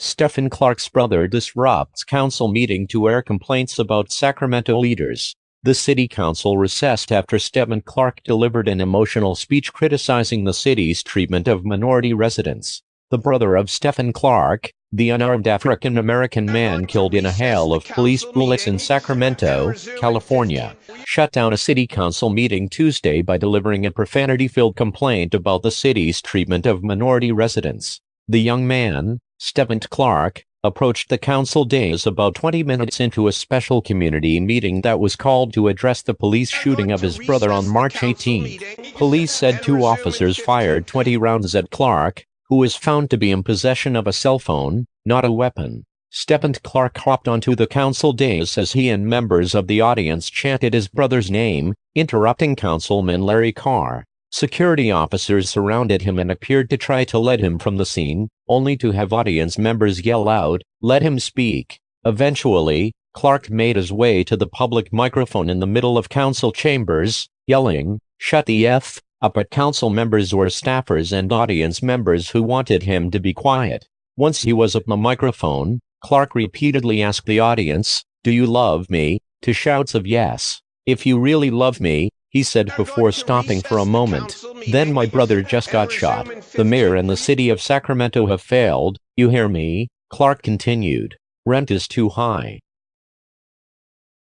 Stephon Clark's brother disrupts council meeting to air complaints about Sacramento leaders. The city council recessed after Stephon Clark delivered an emotional speech criticizing the city's treatment of minority residents. The brother of Stephon Clark, the unarmed African-American man killed in a hail of police bullets in Sacramento, California, shut down a city council meeting Tuesday by delivering a profanity-filled complaint about the city's treatment of minority residents. The young man, Stephon Clark, approached the council dais about 20 minutes into a special community meeting that was called to address the police shooting of his brother on March 18. Police said 2 officers fired 20 rounds at Clark, who was found to be in possession of a cell phone, not a weapon. Stephon Clark hopped onto the council dais as he and members of the audience chanted his brother's name, interrupting Councilman Larry Carr. Security officers surrounded him and appeared to try to lead him from the scene, only to have audience members yell out, "Let him speak." Eventually, Clark made his way to the public microphone in the middle of council chambers, yelling, "Shut the F up" at council members or staffers and audience members who wanted him to be quiet. Once he was at the microphone, Clark repeatedly asked the audience, "Do you love me?" to shouts of yes. "If you really love me," he said before stopping for a moment. "Then my brother just got shot. The mayor and the city of Sacramento have failed, you hear me?" Clark continued. "Rent is too high.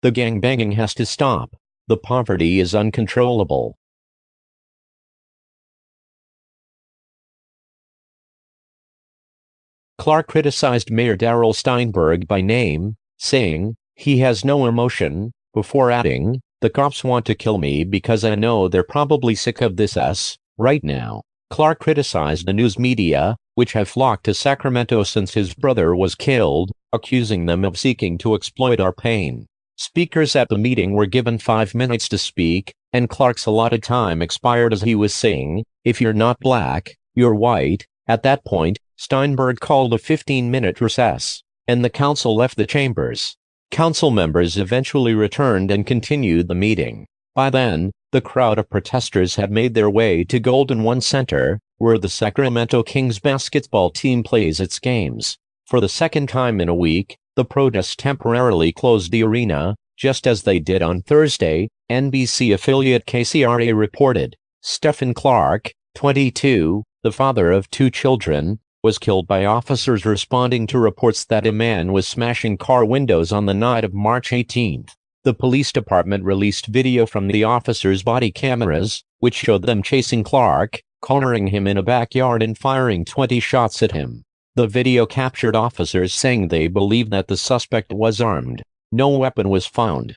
The gangbanging has to stop. The poverty is uncontrollable." Clark criticized Mayor Darrell Steinberg by name, saying, "He has no emotion," before adding, "The cops want to kill me because I know they're probably sick of this S right now." Clark criticized the news media, which have flocked to Sacramento since his brother was killed, accusing them of seeking to exploit our pain. Speakers at the meeting were given 5 minutes to speak, and Clark's allotted time expired as he was saying, "If you're not black, you're white." At that point, Steinberg called a 15-minute recess, and the council left the chambers. Council members eventually returned and continued the meeting. By then, the crowd of protesters had made their way to Golden One Center, where the Sacramento Kings basketball team plays its games. For the second time in a week, the protests temporarily closed the arena, just as they did on Thursday, NBC affiliate KCRA reported. Stephon Clark, 22, the father of 2 children, was killed by officers responding to reports that a man was smashing car windows on the night of March 18. The police department released video from the officers' body cameras, which showed them chasing Clark, cornering him in a backyard and firing 20 shots at him. The video captured officers saying they believed that the suspect was armed. No weapon was found.